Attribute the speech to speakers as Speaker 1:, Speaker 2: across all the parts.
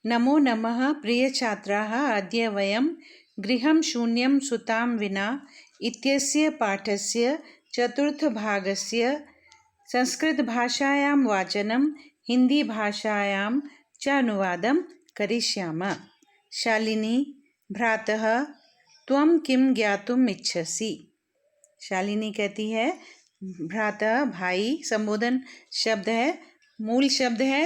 Speaker 1: नमो नमः प्रियछात्राः, अद्य वयं गृहं शून्यं सुतां विना इत्यस्य पाठस्य चतुर्थभागस्य संस्कृतभाषायां वाचनं हिन्दीभाषायां च अनुवादं करिष्यामः। शालिनी, भ्रातः, त्वं किं ज्ञातुम् इच्छसि? शालिनी कहती है, भ्रातः भाई संबोधन शब्द है, मूल शब्द है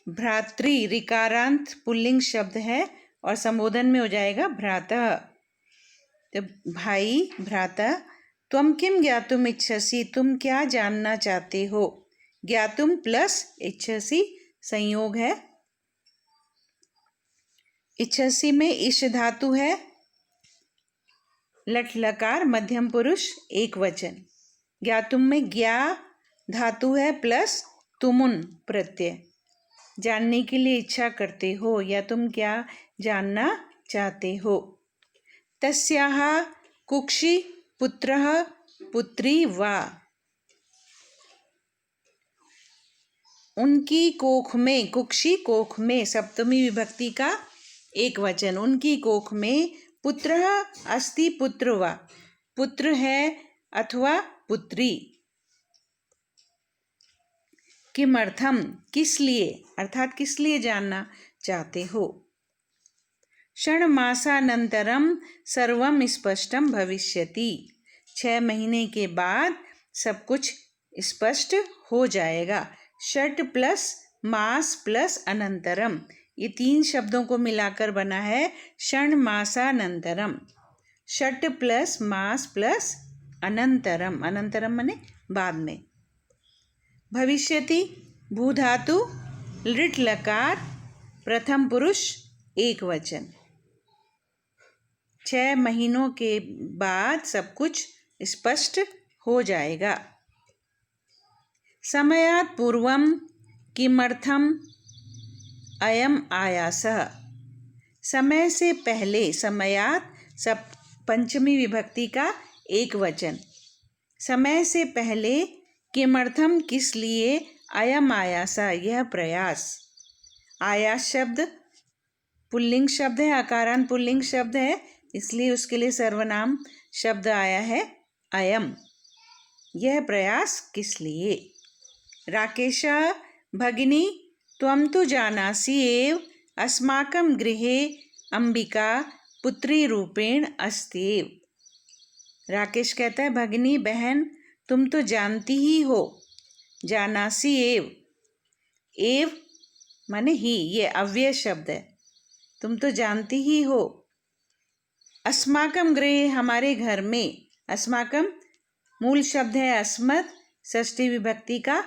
Speaker 1: भ्रातृ, ऋकारांत पुल्लिंग शब्द है और संबोधन में हो जाएगा भ्रातः। तो भाई, भ्रातः, त्वं किं ज्ञातुम इच्छसि, तुम क्या जानना चाहते हो। ज्ञातुम प्लस इच्छसि संयोग है। इच्छसि में ईश धातु है, लट लकार मध्यम पुरुष एक वचन। ज्ञातुम में ज्ञा धातु है प्लस तुमुन प्रत्यय। जानने के लिए इच्छा करते हो या तुम क्या जानना चाहते हो। तस्याः कुक्षि पुत्रः पुत्री वा, उनकी कोख में, कुक्षि कोख में सप्तमी विभक्ति का एक वचन, उनकी कोख में पुत्रः अस्ति पुत्र वा, पुत्र है अथवा पुत्री। किमर्थम किस लिए, अर्थात किस लिए जानना चाहते हो। षण्मासानन्तरं सर्वं स्पष्टं भविष्यति, 6 महीने के बाद सब कुछ स्पष्ट हो जाएगा। षट प्लस मास प्लस अनंतरम, ये 3 शब्दों को मिलाकर बना है षण्मासानन्तरम। षट प्लस मास प्लस अनंतरम, अनंतरम माने बाद में। भविष्यति भू धातु लिट लकार प्रथम पुरुष एक वचन। 6 महीनों के बाद सब कुछ स्पष्ट हो जाएगा। समयात् पूर्वं किमर्थम अयम आयासः, समय से पहले, समयात् सब पंचमी विभक्ति का एक वचन। समय से पहले किमर्थम किस लिए, अयम आयासा यह प्रयास। आयास शब्द पुल्लिंग शब्द है, आकारांत पुल्लिंग शब्द है, इसलिए उसके लिए सर्वनाम शब्द आया है अयम। यह प्रयास किस लिए। राकेश भगिनी त्वं तु जानासि एव अस्माकं गृहे अंबिका पुत्री रूपेण अस्ति एव। राकेश कहता है, भगिनी बहन तुम तो जानती ही हो। जानासी एव, एव माने ही, ये अव्यय शब्द है। तुम तो जानती ही हो। अस्माकम गृहे हमारे घर में, अस्माकम मूल शब्द है अस्मत्, षष्ठी विभक्ति का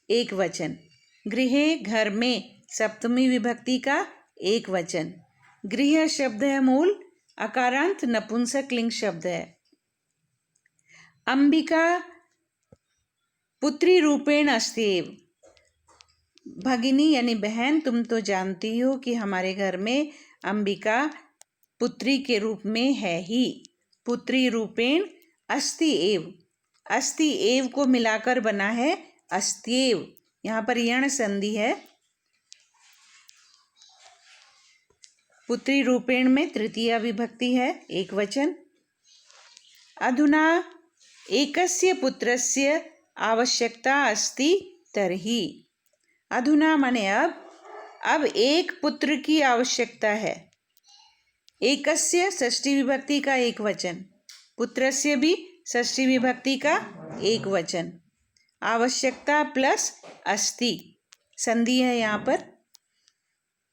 Speaker 1: एक वचन। गृहे घर में सप्तमी विभक्ति का एक वचन। गृह शब्द है मूल अकारांत नपुंसक लिंग शब्द है। अंबिका पुत्री रूपेण अस्ति एव, भगिनी यानी बहन तुम तो जानती हो कि हमारे घर में अंबिका पुत्री के रूप में है ही। पुत्री रूपेण अस्ति एव, अस्ति एव को मिलाकर बना है अस्त्येव। यहाँ पर यण संधि है। पुत्री रूपेण में तृतीया विभक्ति है, एक वचन। अधुना एकस्य पुत्रस्य आवश्यकता अस्ति तर्हि, अधुना माने अब एक पुत्र की आवश्यकता है। एकस्य षष्ठी विभक्ति का एक वचन, पुत्रस्य भी षष्ठी विभक्ति का एक वचन। आवश्यकता प्लस अस्ति संधि है यहाँ पर।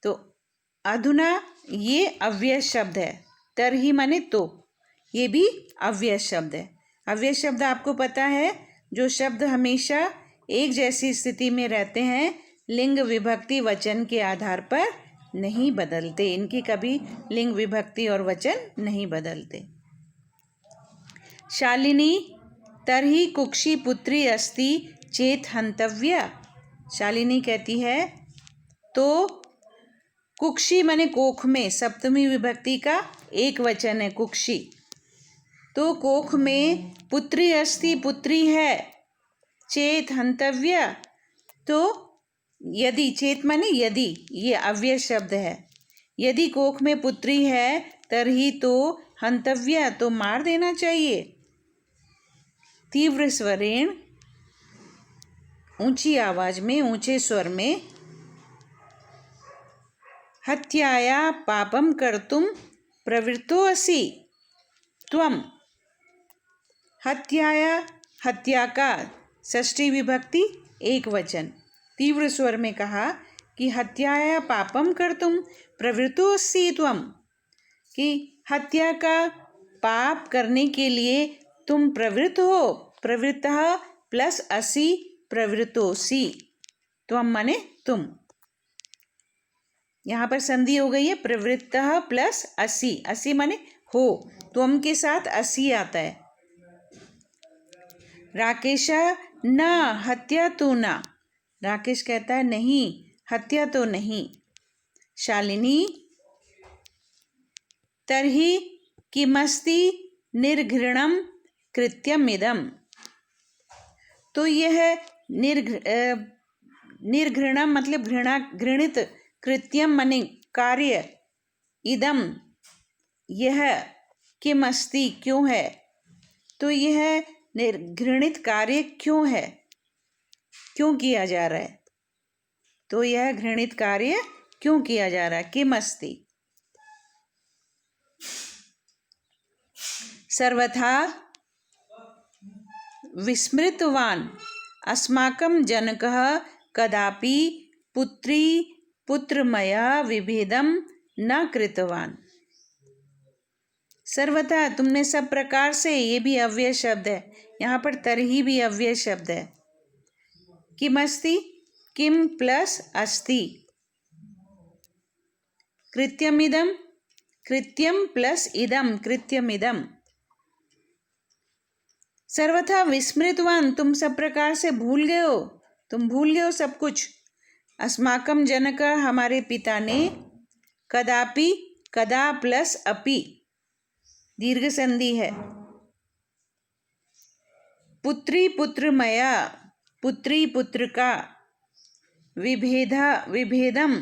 Speaker 1: तो अधुना ये अव्यय शब्द है, तर्हि माने तो, ये भी अव्यय शब्द है। अव्यय शब्द आपको पता है, जो शब्द हमेशा एक जैसी स्थिति में रहते हैं, लिंग विभक्ति वचन के आधार पर नहीं बदलते, इनकी कभी लिंग विभक्ति और वचन नहीं बदलते। शालिनी तर्हि कुक्षि पुत्री अस्ति चेत हंतव्या, शालिनी कहती है तो कुक्षि माने कोख में, सप्तमी विभक्ति का एक वचन है कुक्षि। तो कोख में पुत्री अस्ति पुत्री है, चेत हंतव्या तो यदि, चेत माने यदि, ये अव्यय शब्द है। यदि कोख में पुत्री है तरही तो हंतव्य, तो मार देना चाहिए। तीव्र स्वरेण, ऊंची आवाज में, ऊंचे स्वर में। हत्याया पापम कर्तुम प्रवृत्तो असि त्वम। हत्याया, हत्या का षष्ठी विभक्ति एक वचन। तीव्र स्वर में कहा कि हत्याया पापम कर्तुम प्रवृत्तो असि त्वम, कि हत्या का पाप करने के लिए तुम प्रवृत्त हो। प्रवृत्तः प्लस असि प्रवृत्तोसि, त्वम माने तुम। यहाँ पर संधि हो गई है, प्रवृत्तः प्लस असि, असि माने हो, त्वम के साथ असि आता है। राकेश न हत्या तो न, राकेश कहता है नहीं, हत्या तो नहीं। शालिनी तर्हि किमस्ति निर्घृणम कृत्यमिदम, तो यह निर्घृणम मतलब घृणा, घृणित, कृत्यम माने कार्य, इदम यह, किमस्ति क्यों है, तो यह घृणित कार्य क्यों है, क्यों किया जा रहा है, तो यह घृणित कार्य क्यों किया जा रहा है। किमस्ति सर्वथा विस्मृतवान अस्माकं जनकः कदापि पुत्री पुत्रमया विभेदम न कृतवान। सर्वथा तुमने सब प्रकार से, ये भी अव्यय शब्द है, यहाँ पर तरही भी अव्यय शब्द है। किमस्ति, किम प्लस अस्ति। कृत्यमिदम, कृत्यम प्लस इदम, कृत्यमिदम। सर्वथा विस्मृतवान, तुम सब प्रकार से भूल गए हो, तुम भूल गए हो सब कुछ। अस्माकम जनक, हमारे पिता ने, कदापि, कदा प्लस अपि, दीर्घ संधि है। पुत्री पुत्रमया, पुत्री पुत्र का, विभेदम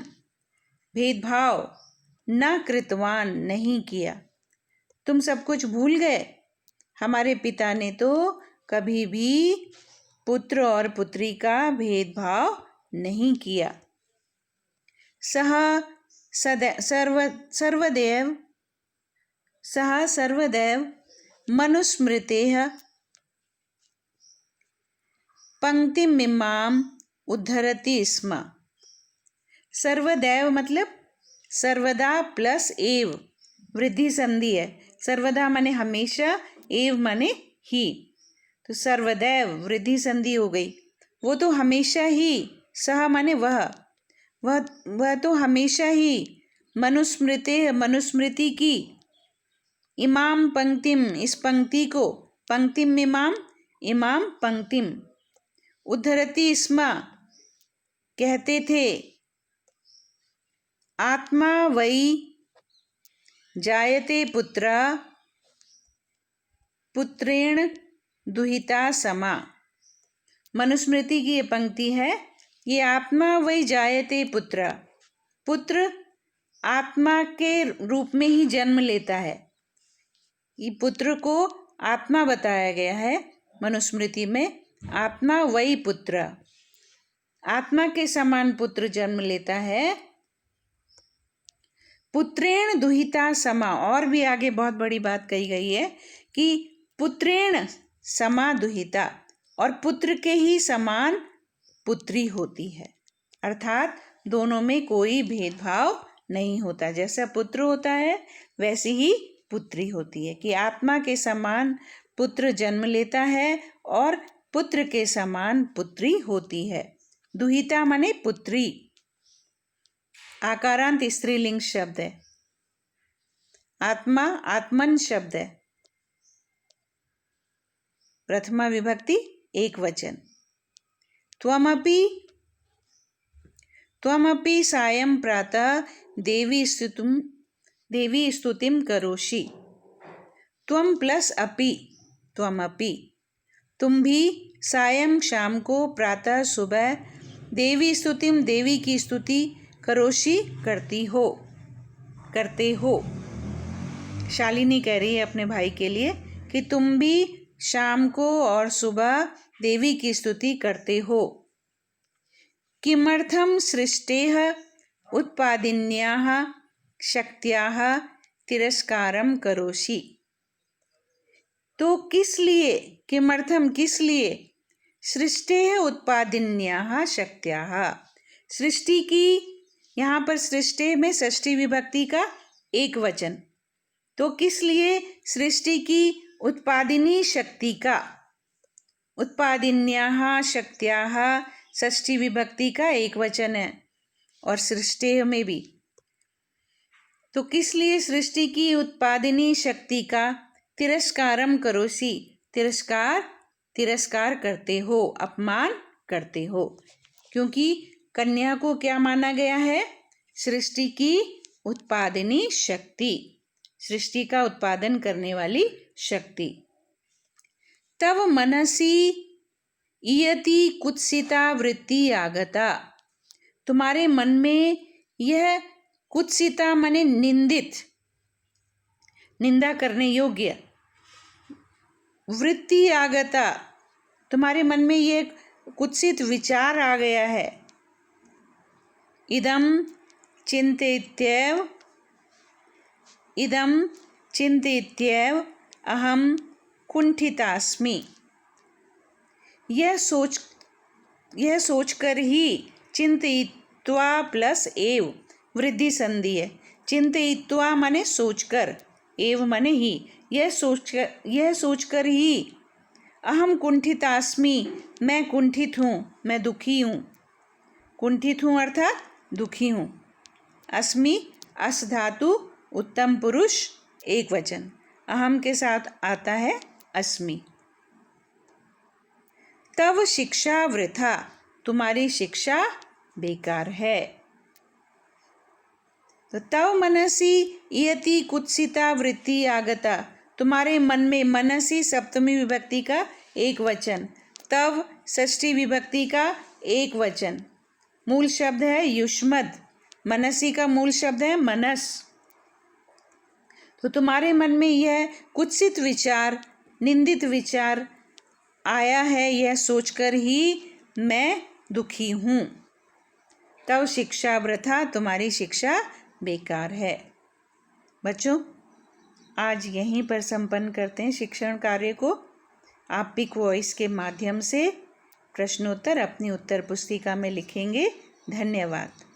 Speaker 1: भेदभाव, न कृतवान नहीं किया। तुम सब कुछ भूल गए, हमारे पिता ने तो कभी भी पुत्र और पुत्री का भेदभाव नहीं किया। सह सर्वदैव मनुस्मृतेः पंक्तिमिमाम् उद्धरति स्म। सर्वदैव मतलब सर्वदा प्लस एव, वृद्धि संधि है। सर्वदा माने हमेशा, एव माने ही, तो सर्वदैव वृद्धि संधि हो गई। वो तो हमेशा ही, सह माने वह तो हमेशा ही, मनुस्मृते मनुस्मृति की, इमाम पंक्तिम इस पंक्ति को, पंक्तिम इमाम, इमाम पंक्तिम, उद्धरति स्म कहते थे, आत्मा वै जायते पुत्र पुत्रेण दुहिता समा। मनुस्मृति की ये पंक्ति है, ये आत्मा वै जायते पुत्र, पुत्र आत्मा के रूप में ही जन्म लेता है। ये पुत्र को आत्मा बताया गया है मनुस्मृति में, आत्मा वै पुत्र, आत्मा के समान पुत्र जन्म लेता है। पुत्रेण दुहिता समा, और भी आगे बहुत बड़ी बात कही गई है कि पुत्रेण समा दुहिता, और पुत्र के ही समान पुत्री होती है, अर्थात दोनों में कोई भेदभाव नहीं होता। जैसा पुत्र होता है वैसी ही पुत्री होती है, कि आत्मा के समान पुत्र जन्म लेता है और पुत्र के समान पुत्री होती है। दुहिता माने पुत्री, आकारांत स्त्रीलिंग शब्द है। आत्मा आत्मन शब्द है, प्रथमा विभक्ति एक वचन। त्वमपि सायं प्रातः देवी स्तुतिं करोषि। त्वम प्लस अपि, त्वमपि, तुम भी, सायं शाम को, प्रातः सुबह, देवी स्तुतिम, देवी की स्तुति करोषि, करते हो। शालिनी कह रही है अपने भाई के लिए कि तुम भी शाम को और सुबह देवी की स्तुति करते हो। किमर्थम सृष्टेः उत्पादिन्याः शक्त्याः तिरस्कारम करोषि। तो किस लिए, किमर्थम किस लिए, सृष्टेः उत्पादिन्याः शक्त्याः, सृष्टि की, यहाँ पर सृष्टि में षष्ठी विभक्ति का एक वचन, तो किस लिए सृष्टि की उत्पादिनी शक्ति का, उत्पादिन्याः शक्त्याः षष्ठी विभक्ति का एक वचन है और सृष्टि में भी, तो किस लिए सृष्टि की उत्पादिनी शक्ति का तिरस्कारम करोषि, तिरस्कार करते हो, अपमान करते हो। क्योंकि कन्या को क्या माना गया है, सृष्टि की उत्पादिनी शक्ति, सृष्टि का उत्पादन करने वाली शक्ति। तव मनसि इयति कुत्सिता वृत्ति आगता, तुम्हारे मन में यह कुत्सिता माने निंदित, निंदा करने योग्य, वृत्ति आगता, तुम्हारे मन में ये कुत्सित विचार आ गया है। इदं चिन्तयित्येव अहम कुंठितास्मि, यह सोचकर ही, चिंतयित्वा प्लस एव वृद्धि संधि है, चिंतयित्वा माने सोचकर, एव माने ही, यह सोचकर ही, अहम कुंठितास्मि, मैं कुंठित हूँ, मैं दुखी हूँ, कुंठित हूँ अर्थात दुखी हूँ। अस्मि अस धातु उत्तम पुरुष एक वचन, अहम के साथ आता है अस्मि। तव शिक्षा वृथा, तुम्हारी शिक्षा बेकार है। तो तव मनसि इयति कुत्सिता वृत्ति आगता, तुम्हारे मन में, मनसि सप्तमी विभक्ति का एक वचन, तव षष्ठी विभक्ति का एक वचन, मूल शब्द है युष्मद, मनसी का मूल शब्द है मनस। तो तुम्हारे मन में यह कुत्सित विचार, निंदित विचार आया है, यह सोचकर ही मैं दुखी हूँ। तव शिक्षा वृथा, तुम्हारी शिक्षा बेकार है। बच्चों, आज यहीं पर संपन्न करते हैं शिक्षण कार्य को। आप पिक वॉइस के माध्यम से प्रश्नोत्तर अपनी उत्तर पुस्तिका में लिखेंगे। धन्यवाद।